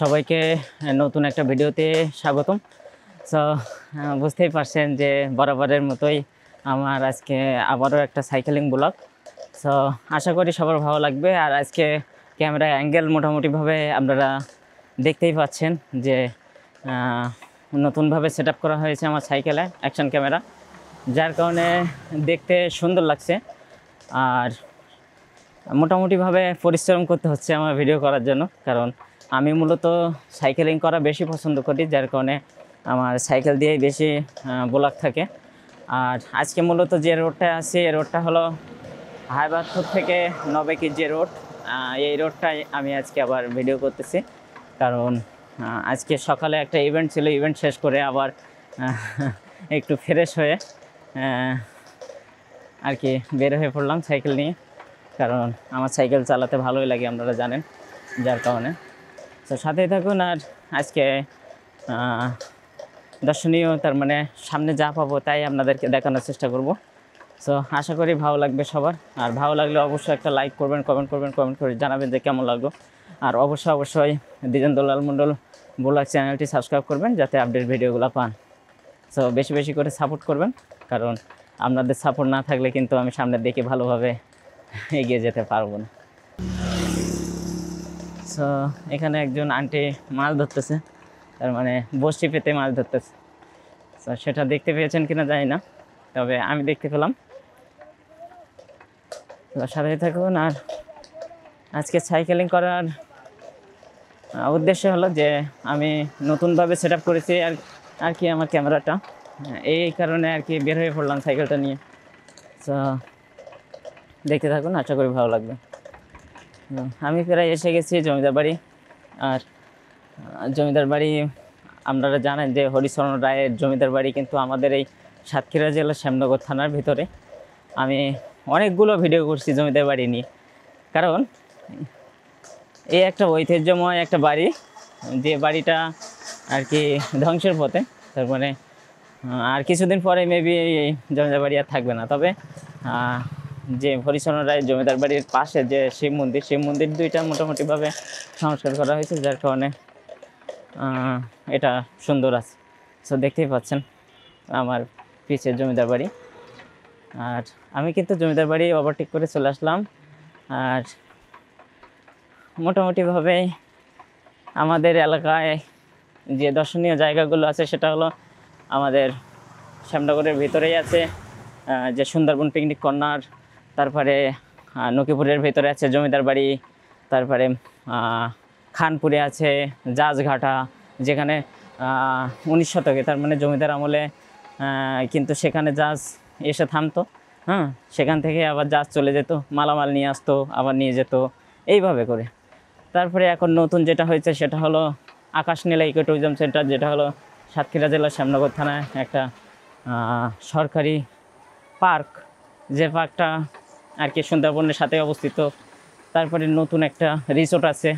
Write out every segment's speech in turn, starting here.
সবাইকে নতুন একটা ভিডিওতে স্বাগতম। সো বুঝতেই পারছেন যে বরাবরের মতোই আমার আজকে আবারও একটা সাইকেলিং ব্লগ। সো আশা করি সবার ভালো লাগবে। আর আজকে ক্যামেরা অ্যাঙ্গেল মোটামুটিভাবে আপনারা দেখতেই পাচ্ছেন যে নতুনভাবে সেট আপ করা হয়েছে আমার সাইকেলে অ্যাকশন ক্যামেরা, যার কারণে দেখতে সুন্দর লাগছে। আর মোটামুটিভাবে পরিশ্রম করতে হচ্ছে আমার ভিডিও করার জন্য, কারণ আমি মূলত সাইকেলিং করা বেশি পছন্দ করি, যার কারণে আমার সাইকেল দিয়েই বেশি ব্লগ থাকে। আর আজকে মূলত যে রোডটা আছে এই রোডটা হলো হায়বাদপুর থেকে নবেকি যে রোড, এই রোডটাই আমি আজকে আবার ভিডিও করতেছি। কারণ আজকে সকালে একটা ইভেন্ট ছিল, ইভেন্ট শেষ করে আবার একটু ফ্রেশ হয়ে আর কি বের হয়ে পড়লাম সাইকেল নিয়ে। কারণ আমার সাইকেল চালাতে ভালোই লাগে, আপনারা জানেন, যার কারণে তো সাথেই থাকুন। আর আজকে দর্শনীয়, তার মানে সামনে যা পাবো তাই আপনাদেরকে দেখানোর চেষ্টা করব। সো আশা করি ভালো লাগবে সবার। আর ভালো লাগলে অবশ্যই একটা লাইক করবেন, কমেন্ট করে জানাবেন যে কেমন লাগলো। আর অবশ্যই দ্বিজেন দুলাল মণ্ডল ব্লগ চ্যানেলটি সাবস্ক্রাইব করবেন যাতে আপডেট ভিডিওগুলো পান। সো বেশি বেশি করে সাপোর্ট করবেন, কারণ আপনাদের সাপোর্ট না থাকলে কিন্তু আমি সামনের দিকে ভালোভাবে এগিয়ে যেতে পারবো না। সো এখানে একজন আন্টি মাছ ধরতেছে, তার মানে বড়শি পেতে মাছ ধরতেছে। তো সেটা দেখতে পেয়েছেন কিনা জানি না, তবে আমি দেখতে পেলাম। সাথে থাকুন। আর আজকে সাইকেলিং করার উদ্দেশ্য হলো যে আমি নতুনভাবে সেট আপ করেছি আর কি আমার ক্যামেরাটা, এই কারণে আর কি বের হয়ে পড়লাম সাইকেলটা নিয়ে। তো দেখতে থাকুন, আশা করি ভালো লাগবে। আমি প্রায় এসে গেছি জমিদার বাড়ি। আর জমিদার বাড়ি আপনারা জানেন যে হরিচরণ রায়ের জমিদার বাড়ি কিন্তু আমাদের এই সাতক্ষীরা জেলার শ্যামনগর থানার ভিতরে। আমি অনেকগুলো ভিডিও করছি জমিদার বাড়ি নিয়ে, কারণ এই একটা ঐতিহ্যময় একটা বাড়ি, যে বাড়িটা আর কি ধ্বংসের পথে। তার মানে আর কিছুদিন পরে মেবি এই জমিদার বাড়ি আর থাকবে না। তবে যে হরিচরণ রায়ের জমিদার বাড়ির পাশে যে শিব মন্দির দুইটা মোটামুটিভাবে সংস্কার করা হয়েছে, যার কারণে এটা সুন্দর আছে। সো দেখতেই পাচ্ছেন আমার পিছের জমিদার বাড়ি। আর আমি কিন্তু জমিদার বাড়ি ওভারটেক করে চলে আসলাম। আর মোটামুটিভাবে আমাদের এলাকায় যে দর্শনীয় জায়গাগুলো আছে সেটা হলো আমাদের শ্যামনগরের ভিতরেই আছে যে সুন্দরবন পিকনিক কর্নার, তারপরে নকিপুরের ভিতরে আছে জমিদার বাড়ি, তারপরে খানপুরে আছে জাজঘাটা, যেখানে 19 শতকে, তার মানে জমিদার আমলে কিন্তু সেখানে জাজ এসে থামতো। সেখান থেকে আবার জাজ চলে যেত, মালামাল নিয়ে আসতো, আবার নিয়ে যেত, এইভাবে করে। তারপরে এখন নতুন যেটা হয়েছে সেটা হলো আকাশনীলা ইকো ট্যুরিজম সেন্টার, যেটা হলো সাতক্ষীরা জেলার শ্যামনগর থানায় একটা সরকারি পার্ক, যে পার্কটা আর কি সুন্দরবনের সাথে অবস্থিত। তারপরে নতুন একটা রিসোর্ট আছে,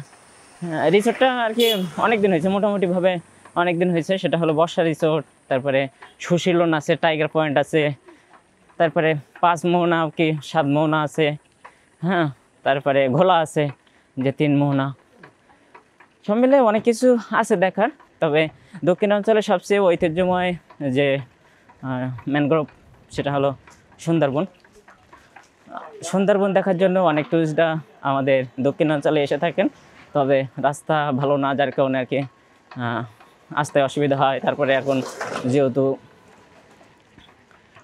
রিসোর্টটা আর কি অনেক দিন হয়েছে, মোটামুটিভাবে অনেক দিন হয়েছে। সেটা হলো বর্ষা রিসোর্ট। তারপরে সুশীলন আছে, টাইগার পয়েন্ট আছে, তারপরে 5 মোহনা কি 7 মোহনা আছে, তারপরে ঘোলা আছে যে 3 মোহনা, সব মিলে অনেক কিছু আছে দেখার। তবে দক্ষিণাঞ্চলে সবচেয়ে ঐতিহ্যময় যে ম্যানগ্রোভ, সেটা হলো সুন্দরবন দেখার জন্য অনেক টুরিস্টরা আমাদের দক্ষিণাঞ্চলে এসে থাকেন। তবে রাস্তা ভালো না, যার কারণে আর কি আসতে অসুবিধা হয়। তারপরে এখন যেহেতু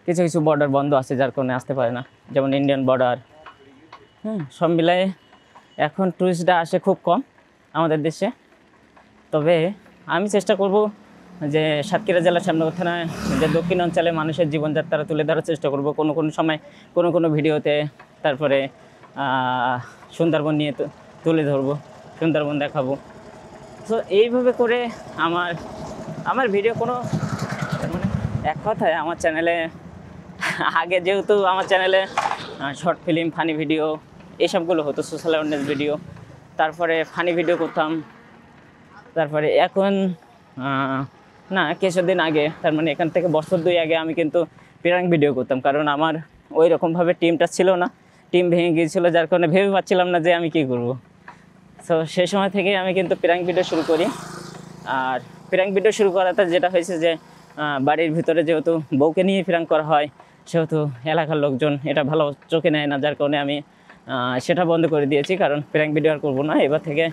কিছু কিছু বর্ডার বন্ধ আছে, যার কারণে আসতে পারে না, যেমন ইন্ডিয়ান বর্ডার। সব মিলায়ে এখন টুরিস্টরা আসে খুব কম আমাদের দেশে। তবে আমি চেষ্টা করব যে সাতক্ষীরা জেলার শ্যামনগর থানায় যে দক্ষিণাঞ্চলে মানুষের জীবনযাত্রা তুলে ধরার চেষ্টা করব কোনো সময় কোনো ভিডিওতে। তারপরে সুন্দরবন নিয়ে তুলে ধরবো, সুন্দরবন দেখাবো। তো এইভাবে করে আমার ভিডিও কোনো মানে এক কথায় আমার চ্যানেলে আগে যেহেতু আমার চ্যানেলে শর্ট ফিল্ম, ফানি ভিডিও এইসবগুলো হতো, সোশ্যাল অ্যাওয়ারনেস ভিডিও, তারপরে ফানি ভিডিও করতাম। তারপরে এখন না, কিছুদিন আগে, তার মানে এখান থেকে বছর 2 আগে আমি কিন্তু প্র্যাঙ্ক ভিডিও করতাম, কারণ আমার ওই রকমভাবে টিমটা ছিল না, টিম ভেঙে গিয়েছিলো, যার কারণে ভেবে পাচ্ছিলাম না যে আমি কী করব। সো সেই সময় থেকে আমি কিন্তু প্র্যাঙ্ক ভিডিও শুরু করি। আর প্র্যাঙ্ক ভিডিও শুরু করাতে যেটা হয়েছে যে বাড়ির ভিতরে যেহেতু বউকে নিয়ে প্র্যাঙ্ক করা হয়, সেহেতু এলাকার লোকজন এটা ভালো চোখে নেয় না, যার কারণে আমি সেটা বন্ধ করে দিয়েছি। কারণ প্র্যাঙ্ক ভিডিও আর করবো না, এবার থেকে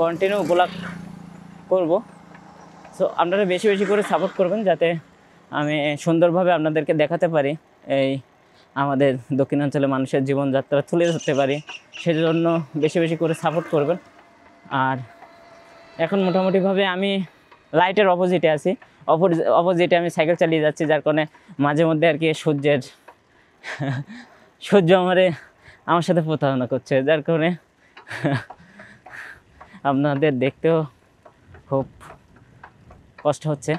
কন্টিনিউ ব্লগ করব। সো আপনারা বেশি বেশি করে সাপোর্ট করবেন, যাতে আমি সুন্দরভাবে আপনাদেরকে দেখাতে পারি, এই আমাদের দক্ষিণাঞ্চলের মানুষের জীবনযাত্রা তুলে ধরতে পারি। সেজন্য বেশি বেশি করে সাপোর্ট করবেন। আর এখন মোটামুটিভাবে আমি লাইটের অপোজিটে আছি, অপোজিটে আমি সাইকেল চালিয়ে যাচ্ছি, যার কারণে মাঝে মধ্যে আর কি সূর্য আমার সাথে প্রতারণা করছে, যার কারণে আপনাদের দেখতেও খুব কষ্ট হচ্ছে,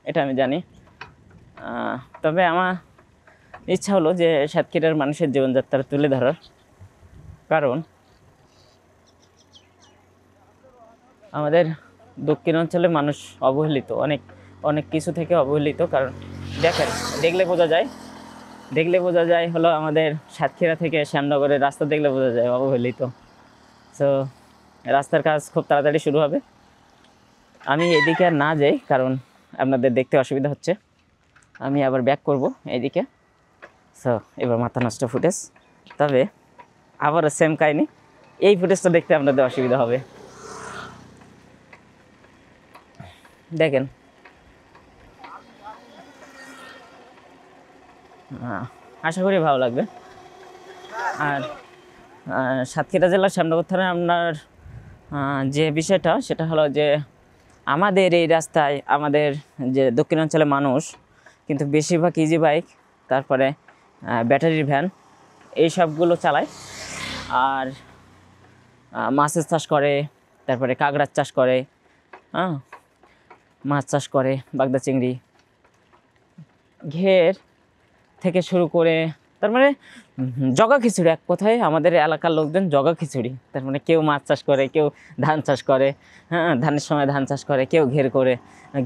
এটা আমি জানি। তবে আমার ইচ্ছা হলো যে সাতক্ষীরার মানুষের জীবনযাত্রা তুলে ধরার, কারণ আমাদের দক্ষিণাঞ্চলে মানুষ অবহেলিত, অনেক অনেক কিছু থেকে অবহেলিত। কারণ দেখেন, দেখলে বোঝা যায় হলো আমাদের সাতক্ষীরা থেকে শ্যামনগরের রাস্তা দেখলে বোঝা যায় অবহেলিত। সো রাস্তার কাজ খুব তাড়াতাড়ি শুরু হবে। আমি এদিকে আর না যাই, কারণ আপনাদের দেখতে অসুবিধা হচ্ছে, আমি আবার ব্যাক করব এইদিকে। সো এবার মাথা নষ্ট ফুটেজ, তবে আবারও সেম কাহিনি, এই ফুটেজটা দেখতে আপনাদের অসুবিধা হবে। দেখেন, আশা করি ভালো লাগবে। আর সাতক্ষীরা জেলার শ্যামনগর থানায় আপনার যে বিষয়টা, সেটা হলো যে আমাদের এই রাস্তায় আমাদের যে দক্ষিণাঞ্চলের মানুষ কিন্তু বেশিরভাগ ইজি বাইক, তারপরে ব্যাটারির ভ্যান, এই সবগুলো চালায়। আর মাছের চাষ করে, তারপরে কাঁকড়ার চাষ করে, মাছ চাষ করে, বাগদা চিংড়ি, ঘের থেকে শুরু করে, তার মানে জগা খিচুড়ি, এক কথায় আমাদের এলাকার লোকজন জগা খিচুড়ি। তার মানে কেউ মাছ চাষ করে, কেউ ধান চাষ করে, ধানের সময় ধান চাষ করে, কেউ ঘের করে,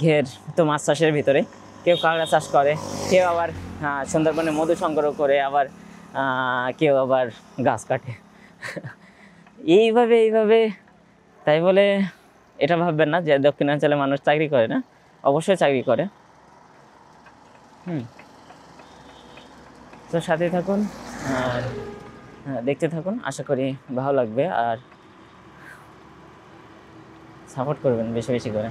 ঘের তো মাছ চাষের ভিতরে, কেউ কাঁকড়া চাষ করে, কেউ আবার সুন্দরবনে মধু সংগ্রহ করে, আবার কেউ আবার গাছ কাটে। এইভাবে তাই বলে এটা ভাববেন না যে দক্ষিণাঞ্চলে মানুষ চাকরি করে না, অবশ্যই চাকরি করে। তো সাথে থাকুন আর দেখতে থাকুন, আশা করি ভালো লাগবে। আর সাপোর্ট করবেন বেশি বেশি করে,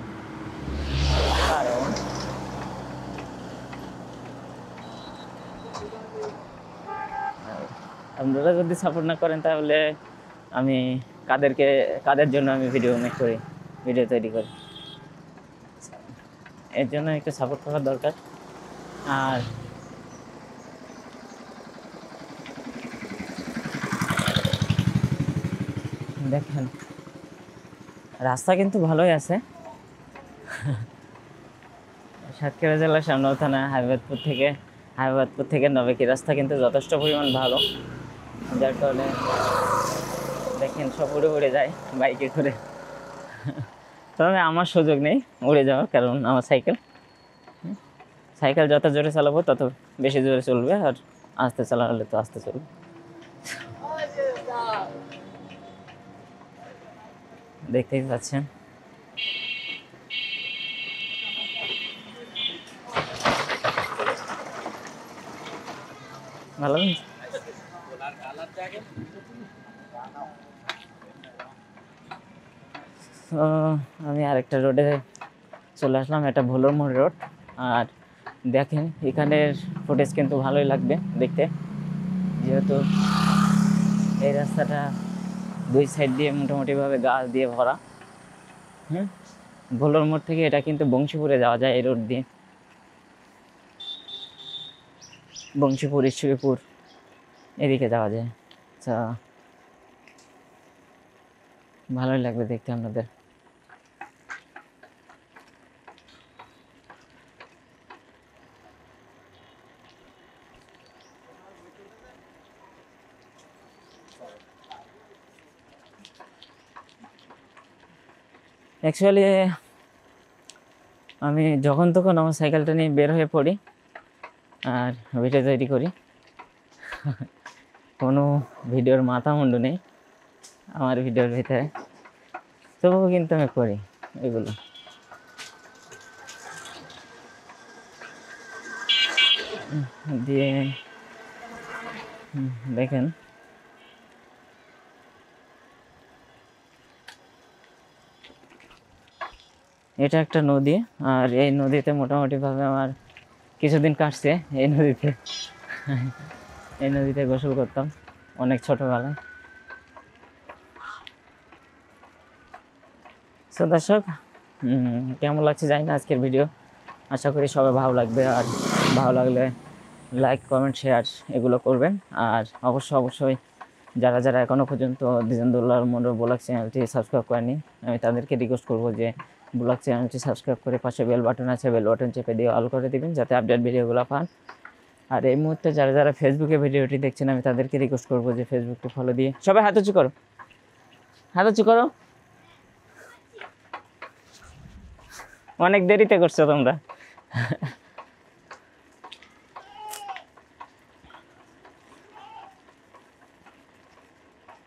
কারণ আপনারা যদি সাপোর্ট না করেন, তাহলে আমি কাদের জন্য আমি ভিডিও তৈরি করি, এর জন্য একটু সাপোর্ট করার দরকার। আর দেখেন, রাস্তা কিন্তু ভালোই আছে। সাতক্ষীরা জেলার শ্যামনগর থানা হায়বাদপুর থেকে নবেকি রাস্তা কিন্তু যথেষ্ট পরিমাণ ভালো, যার কারণে দেখেন সব উড়ে যায় বাইকে করে। তবে আমার সুযোগ নেই উড়ে যাওয়ার, কারণ আমার সাইকেল যত জোরে চালাবো তত বেশি জোরে চলবে, আর আস্তে চালালে তো আস্তে চলবে। দেখতেই পাচ্ছেন, ভালো। আমি আরেকটা রোডে চলে আসলাম, এটা ভোলর মোড় রোড। আর দেখেন, এখানের ফুটেজ কিন্তু ভালোই লাগবে দেখতে, যেহেতু এই রাস্তাটা দুই সাইড দিয়ে মোটামুটিভাবে গাছ দিয়ে ভরা। ভোলর মোড় থেকে এটা কিন্তু বংশীপুরে যাওয়া যায় এই রোড দিয়ে, বংশীপুর, ঈশ্বরীপুর এদিকে যাওয়া যায়। আচ্ছা, ভালোই লাগবে দেখতে আপনাদের। অ্যাকচুয়ালি আমি যখন তখন আমার সাইকেলটা নিয়ে বের হয়ে পড়ি আর ভিডিও তৈরি করি। কোনো ভিডিওর মাথা মুন্ডু নেই আমার ভিডিওর ভিতরে, তবুও কিন্তু আমি করি এগুলো। দিয়ে দেখেন এটা একটা নদী, আর এই নদীতে মোটামুটিভাবে আমার কিছুদিন কাটছে। এই নদীতে গোসল করতাম অনেক ছোটবেলায়। তো দর্শক, কেমন লাগছে জানি না আজকের ভিডিও। আশা করি সবাই ভালো লাগবে, আর ভালো লাগলে লাইক কমেন্ট শেয়ার এগুলো করবেন। আর অবশ্যই যারা যারা এখনও পর্যন্ত দিজেন্দুল্লাহর মন্ডল ব্লগ চ্যানেলটি সাবস্ক্রাইব করেনি, আমি তাদেরকে রিকোয়েস্ট করবো যে ব্লগ চ্যানেলটি সাবস্ক্রাইব করে পাশে বেল বাটন আছে, বেল বাটন চেপে দিয়ে অল করে দিবেন যাতে আপডেট ভিডিওগুলো পান। আর এই মুহূর্তে যারা যারা ফেসবুকে ভিডিওটি দেখছেন, আমি তাদেরকে রিকোয়েস্ট করবো যে ফেসবুকটি ফলো দিয়ে সবাই হাত উঁচু করো, হাত উঁচু করো। অনেক দেরিতে করছো তোমরা।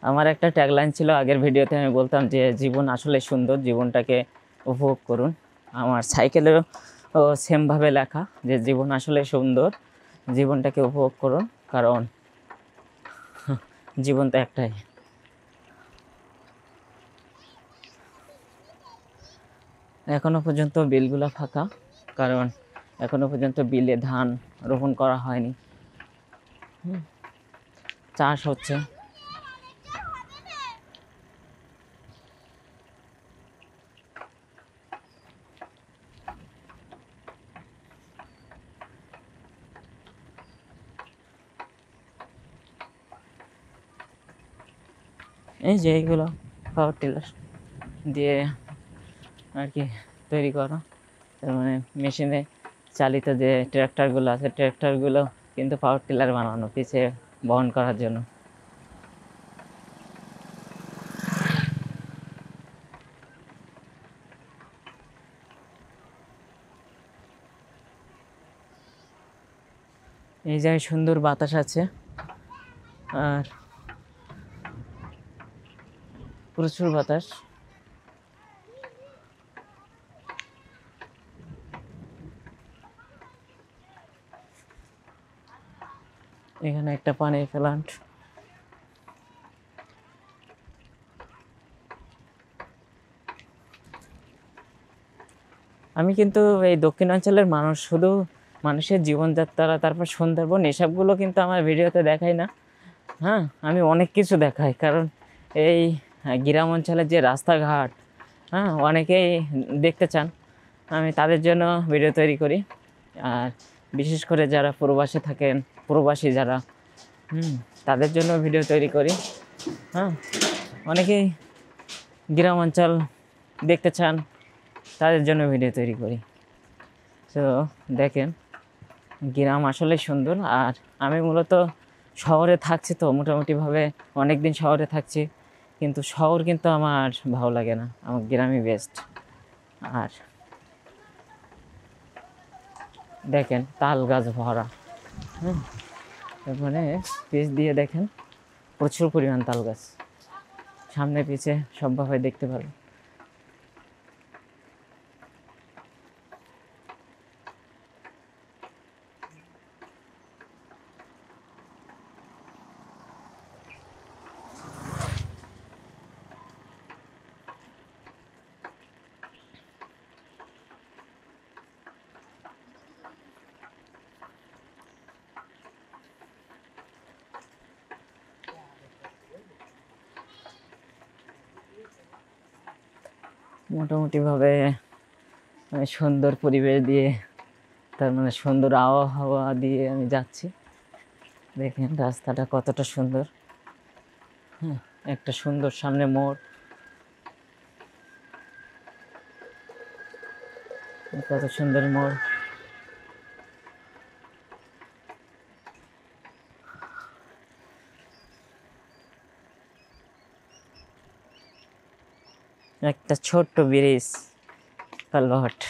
আমার একটা ট্যাগলাইন ছিল আগের ভিডিওতে, আমি বলতাম যে জীবন আসলে সুন্দর, জীবনটাকে উপভোগ করুন। আমার সাইকেলেও সেমভাবে লেখা যে জীবন আসলে সুন্দর, জীবনটাকে উপভোগ করুন, কারণ জীবন তো একটাই। এখনো পর্যন্ত বিলগুলো ফাঁকা, কারণ এখনো পর্যন্ত বিলে ধান রোপণ করা হয়নি, চাষ হচ্ছে। এই যে এইগুলো পাওয়ার টিলার দিয়ে আর কি তৈরি করা, তার মানে মেশিনে চালিত যে ট্র্যাক্টরগুলো আছে, ট্র্যাক্টরগুলো কিন্তু পাওয়ার টিলার বানানো পিছে বহন করার জন্য। এই জায়গায় সুন্দর বাতাস আছে, আর প্রচুর বাতাস। এখানে একটা পানির প্লান্ট। আমি কিন্তু এই দক্ষিণাঞ্চলের মানুষ, শুধু মানুষের জীবনযাত্রা, তারপর সুন্দরবন, এসবগুলো কিন্তু আমার ভিডিওতে দেখাই না। হ্যাঁ, আমি অনেক কিছু দেখাই, কারণ এই গ্রাম অঞ্চলের যে রাস্তাঘাট, হ্যাঁ, অনেকেই দেখতে চান, আমি তাদের জন্য ভিডিও তৈরি করি। আর বিশেষ করে যারা প্রবাসে থাকেন, প্রবাসী যারা, তাদের জন্য ভিডিও তৈরি করি। হ্যাঁ, অনেকেই গ্রাম অঞ্চল দেখতে চান, তাদের জন্য ভিডিও তৈরি করি। তো দেখেন, গ্রাম আসলে সুন্দর। আর আমি মূলত শহরে থাকছি, তো মোটামুটিভাবে অনেক দিন শহরে থাকছি, কিন্তু শহর কিন্তু আমার ভালো লাগে না, আমার গ্রামই বেস্ট। আর দেখেন তাল গাছ ভরা, মানে পিচ দিয়ে দেখেন প্রচুর পরিমাণ তাল গাছ, সামনে পিছে সবভাবে দেখতে পারবেন। মোটামুটিভাবে সুন্দর পরিবেশ দিয়ে, তার মানে সুন্দর আবহাওয়া দিয়ে আমি যাচ্ছি। দেখেন রাস্তাটা কতটা সুন্দর, একটা সুন্দর সামনে মোড়, কত সুন্দর মোড়। একটা ছোট্ট ব্রিজ, কালভার্ট।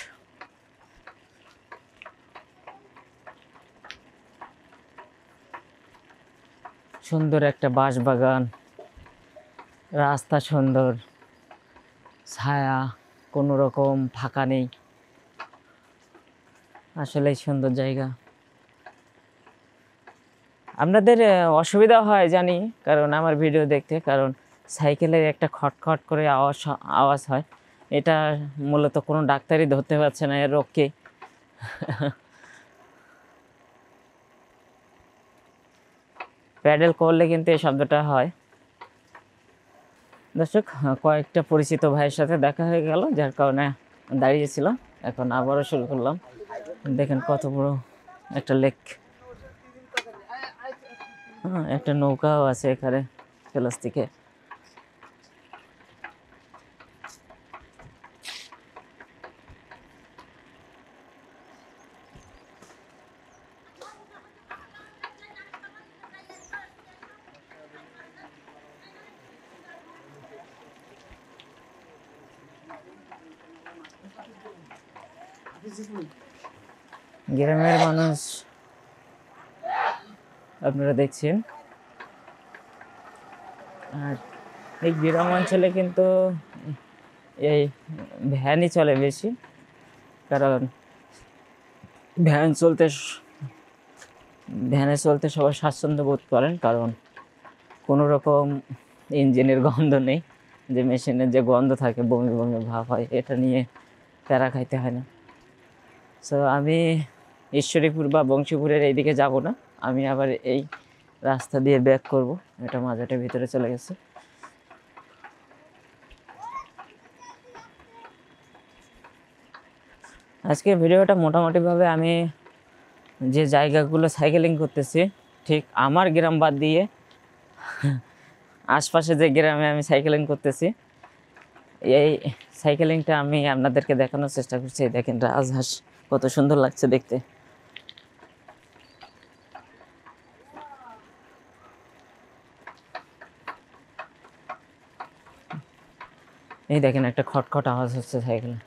সুন্দর একটা বাঁশ বাগান, রাস্তা সুন্দর, ছায়া, কোনো রকম ফাঁকা নেই, আসলেই সুন্দর জায়গা। আপনাদের অসুবিধা হয় জানি, কারণ আমার ভিডিও দেখতে, কারণ সাইকেলের একটা খটখট করে আওয়াজ আওয়াজ হয়। এটা মূলত কোনো ডাক্তারই ধরতে পারছে না এর রোগকে। প্যাডেল করলে কিন্তু এই শব্দটা হয়। দর্শক, কয়েকটা পরিচিত ভাইয়ের সাথে দেখা হয়ে গেল, যার কারণে দাঁড়িয়েছিলাম। এখন আবারও শুরু করলাম। দেখেন কত বড় একটা লেক। হ্যাঁ, একটা নৌকাও আছে এখানে প্লাস্টিকে। গ্রামের মানুষ আপনারা দেখছেন, আর এই গ্রাম অঞ্চলে কিন্তু এই ভ্যানই চলে বেশি, কারণ ভ্যানে চলতে সবাই স্বাচ্ছন্দ্য বোধ করেন, কারণ কোনো রকম ইঞ্জিনের গন্ধ নেই। যে মেশিনের যে গন্ধ থাকে, বমি বমি ভাব হয়, এটা নিয়ে প্যারা খাইতে হয় না। সো আমি ঈশ্বরীপুর বা বংশীপুরের এইদিকে যাব না, আমি আবার এই রাস্তা দিয়ে ব্যাক করব। এটা মাঝাটের ভিতরে চলে গেছে। আজকে ভিডিওটা মোটামুটিভাবে আমি যে জায়গাগুলো সাইকেলিং করতেছি, ঠিক আমার গ্রাম বাদ দিয়ে আশপাশে যে গ্রামে আমি সাইকেলিং করতেছি, এই সাইকেলিংটা আমি আপনাদেরকে দেখানোর চেষ্টা করছি। দেখেন রাজহাঁস কত সুন্দর লাগছে দেখতে। এই দেখেন একটা খটখট আওয়াজ হচ্ছে সাইকেলে।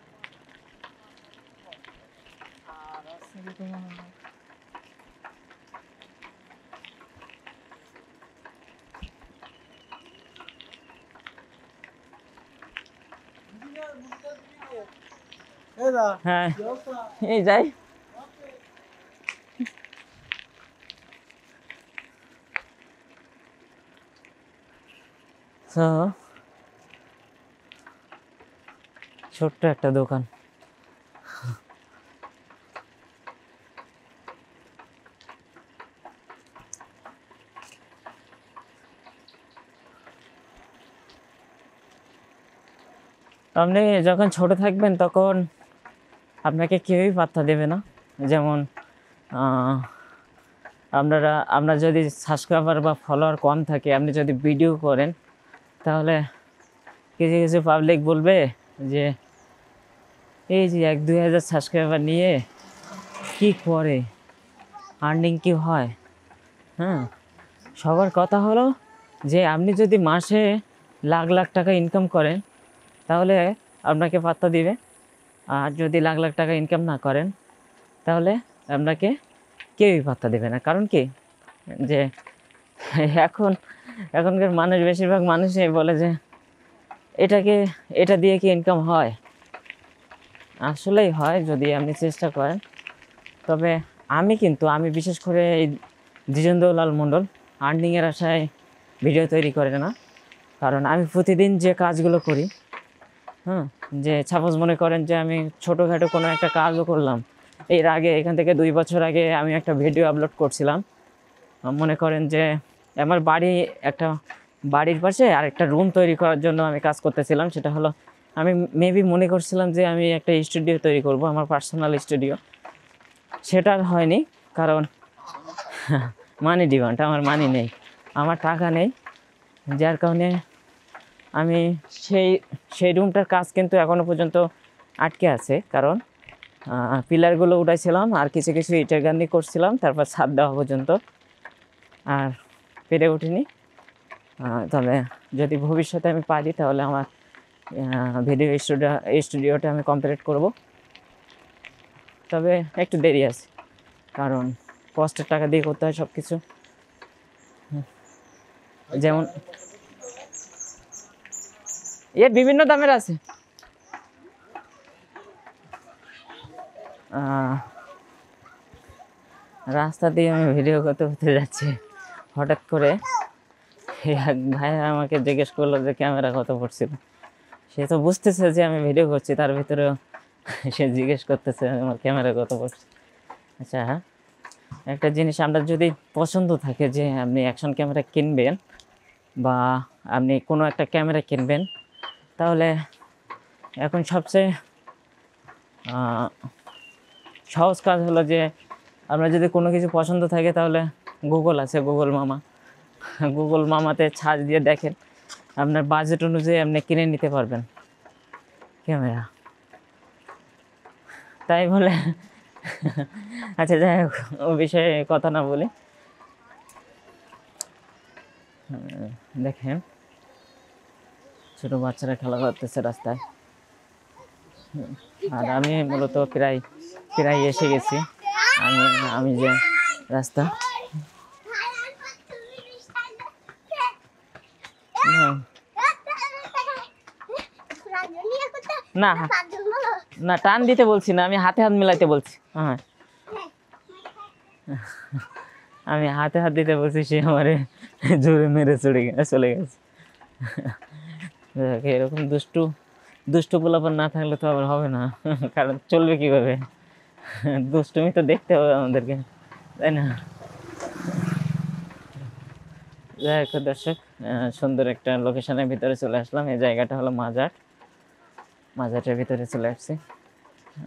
হ্যাঁ, এই যাই। তো ছোট্ট একটা দোকান, আপনি যখন ছোট থাকবেন তখন আপনাকে কেউই পাত্তা দেবে না। যেমন আপনার যদি সাবস্ক্রাইবার বা ফলোয়ার কম থাকে, আপনি যদি ভিডিও করেন, তাহলে কিছু কিছু পাবলিক বলবে যে এই যে 1-2 হাজার সাবস্ক্রাইবার নিয়ে কি করে, আর্নিং কি হয়। হ্যাঁ, সবার কথা হলো যে আপনি যদি মাসে লাখ লাখ টাকা ইনকাম করেন, তাহলে আপনাকে পাত্তা দিবে। আর যদি লাখ লাখ টাকা ইনকাম না করেন, তাহলে আপনাকে কেউই পাত্তা দেবে না। কারণ কি, যে এখনকার মানুষ, বেশিরভাগ মানুষই বলে যে এটা দিয়ে কি ইনকাম হয়। আসলেই হয় যদি আপনি চেষ্টা করেন। তবে আমি বিশেষ করে এই দ্বিজেন্দ্রলাল মণ্ডল আর্নিংয়ের আশায় ভিডিও তৈরি করে না। কারণ আমি প্রতিদিন যে কাজগুলো করি, যে সাপোজ মনে করেন যে আমি ছোটোখাটো কোনো একটা কাজও করলাম। এর আগে এখান থেকে 2 বছর আগে আমি একটা ভিডিও আপলোড করছিলাম। মনে করেন যে আমার বাড়ির পাশে আরেকটা রুম তৈরি করার জন্য আমি কাজ করতেছিলাম। সেটা হলো, আমি মেবি মনে করছিলাম যে আমি একটা স্টুডিও তৈরি করব, আমার পার্সোনাল স্টুডিও। সেটা হয়নি, কারণ মানি ডিমান্ড, আমার মানি নেই, আমার টাকা নেই। যার কারণে আমি সেই রুমটার কাজ কিন্তু এখনও পর্যন্ত আটকে আছে। কারণ পিলারগুলো উঠাইছিলাম, আর কিছু কিছু ইটের গান্ধি করছিলাম, তারপর ছাদ দেওয়া পর্যন্ত আর পেরে উঠিনি। তবে যদি ভবিষ্যতে আমি পারি, তাহলে আমার ভিডিও স্টুডিওটা আমি কমপ্লিট করব। তবে একটু দেরি আছে, কারণ কষ্টের টাকা দিয়ে করতে হয় সব কিছু। যেমন এর বিভিন্ন দামের আছে, আহ, রাস্তা দিয়ে আমি ভিডিও করতে করতে যাচ্ছি, হঠাৎ করে এক ভাই আমাকে জিজ্ঞেস করলো যে ক্যামেরা কত পড়ছিল। সে তো বুঝতেছে যে আমি ভিডিও করছি, তার ভিতরেও সে জিজ্ঞেস করতেছে আমার ক্যামেরা কত পড়ছে। আচ্ছা, একটা জিনিস আমরা যদি পছন্দ থাকে যে আপনি অ্যাকশন ক্যামেরা কিনবেন বা আপনি কোনো একটা ক্যামেরা কিনবেন, তাহলে এখন সবচেয়ে সহজ কাজ হলো যে আপনার যদি কোনো কিছু পছন্দ থাকে তাহলে গুগল আছে, গুগল মামা, গুগল মামাতে সার্চ দিয়ে দেখেন, আপনার বাজেট অনুযায়ী আপনি কিনে নিতে পারবেন ক্যামেরা। তাই বলে আচ্ছা যাই হোক, ও বিষয়ে কথা না বলি। দেখেন ছোট বাচ্চারা খেলা করতেছে রাস্তায়, আর আমি মূলত প্রায় প্রায় এসে গেছি। আমি আমি যে রাস্তা না না টান দিতে বলছি না, আমি হাতে হাত মিলাইতে বলছি। হ্যাঁ, আমি হাতে হাত দিতে বলছি, সে আমারে জোরে মেরে চলে গেছে। এরকম দুষ্টু দুষ্টু পোলাপান না থাকলে তো আবার হবে না, কারণ চলবে কিভাবে, দুষ্টুমি তো দেখতে হবে আমাদেরকে, তাই না? যাই হোক দর্শক, সুন্দর একটা লোকেশনের ভিতরে চলে আসলাম। এই জায়গাটা হলো মাজার, মাজারটার ভিতরে চলে আসছি।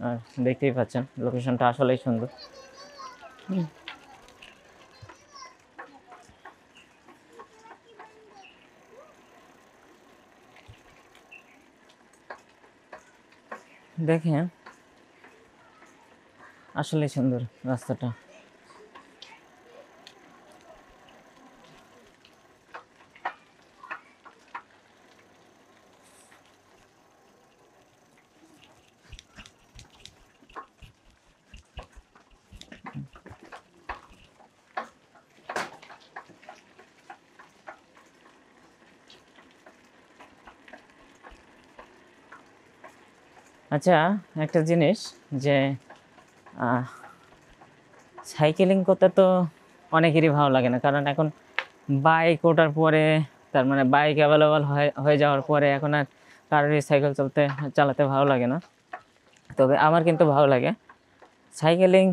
আর দেখতেই পাচ্ছেন লোকেশনটা আসলেই সুন্দর। দেখেন আসলেই সুন্দর রাস্তাটা। আচ্ছা, একটা জিনিস যে সাইকেলিং করতে তো অনেকেরই ভালো লাগে না, কারণ এখন বাইক ওঠার পরে, তার মানে বাইক অ্যাভেলেবল হয়ে যাওয়ার পরে এখন আর কারোরই সাইকেল চালাতে ভালো লাগে না। তবে আমার কিন্তু ভালো লাগে সাইকেলিং।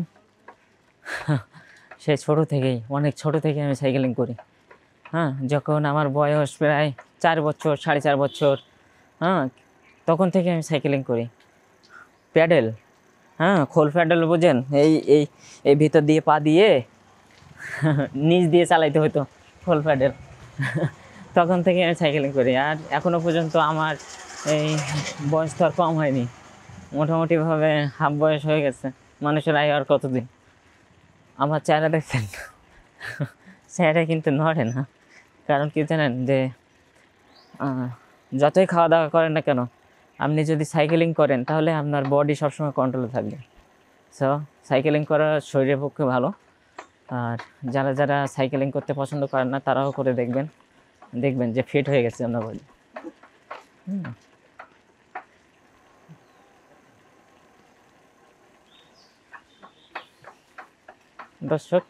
সে ছোট থেকেই, অনেক ছোট থেকে আমি সাইকেলিং করি। হ্যাঁ, যখন আমার বয়স প্রায় 4 বছর, 4.5 বছর, হ্যাঁ, তখন থেকে আমি সাইকেলিং করি। প্যাডেল, হ্যাঁ, খোল প্যাডেল বোঝেন, এই এই এই ভিতর দিয়ে পা দিয়ে নিচ দিয়ে চালাইতে হতো খোল প্যাডেল। তখন থেকে আমি সাইকেলিং করি, আর এখনও পর্যন্ত আমার এই বয়স তো আর কম হয়নি, মোটামুটিভাবে হাফ বয়স হয়ে গেছে। মানুষের আয় আর কতদিন। আমার চেহারা দেখছেন, চেহারা কিন্তু নড়ে না। কারণ কি জানেন, যে যতই খাওয়া দাওয়া করেন না কেন, আপনি যদি সাইকেলিং করেন তাহলে আপনার বডি সবসময় কন্ট্রোলে থাকবে। সো সাইকেলিং করা শরীরের পক্ষে ভালো। আর যারা যারা সাইকেলিং করতে পছন্দ করেন না, তারাও করে দেখবেন যে ফিট হয়ে গেছে আপনার বডি। দর্শক,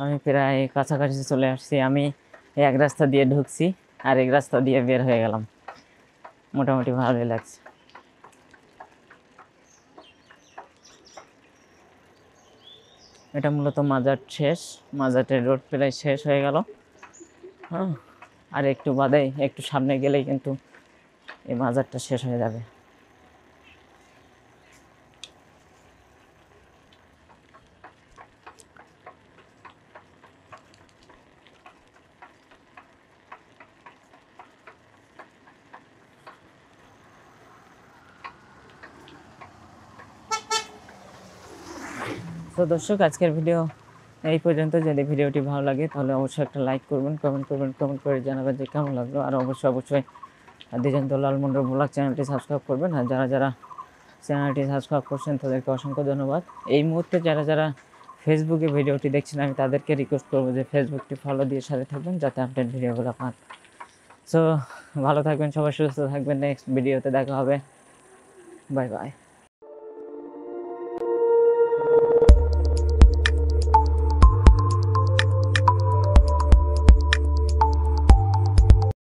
আমি প্রায় কাছাকাছি চলে আসছি। আমি এক রাস্তা দিয়ে ঢুকছি আর এক রাস্তা দিয়ে বের হয়ে গেলাম, মোটামুটি ভালোই লাগছে। এটা মূলত মাজার শেষ, মাজারের রোড প্রায় শেষ হয়ে গেল। হ্যাঁ, আর একটু বাদে, একটু সামনে গেলেই কিন্তু এই মাজারটা শেষ হয়ে যাবে। তো দর্শক, আজকের ভিডিও এই পর্যন্ত। যদি ভিডিওটি ভালো লাগে তাহলে অবশ্যই একটা লাইক করবেন, কমেন্ট করে জানাবেন যে কেমন লাগলো। আর অবশ্যই দিগন্ত লাল মন্ডল ব্লগ চ্যানেলটি সাবস্ক্রাইব করবেন। আর যারা যারা চ্যানেলটি সাবস্ক্রাইব করছেন তাদেরকে অসংখ্য ধন্যবাদ। এই মুহূর্তে যারা যারা ফেসবুকে ভিডিওটি দেখছেন, আমি তাদেরকে রিকোয়েস্ট করবো যে ফেসবুকটি ফলো দিয়ে সাথে থাকবেন, যাতে আপডেট ভিডিওগুলো পান। সো ভালো থাকবেন সবাই, সুস্থ থাকবেন। নেক্সট ভিডিওতে দেখা হবে। Bye bye.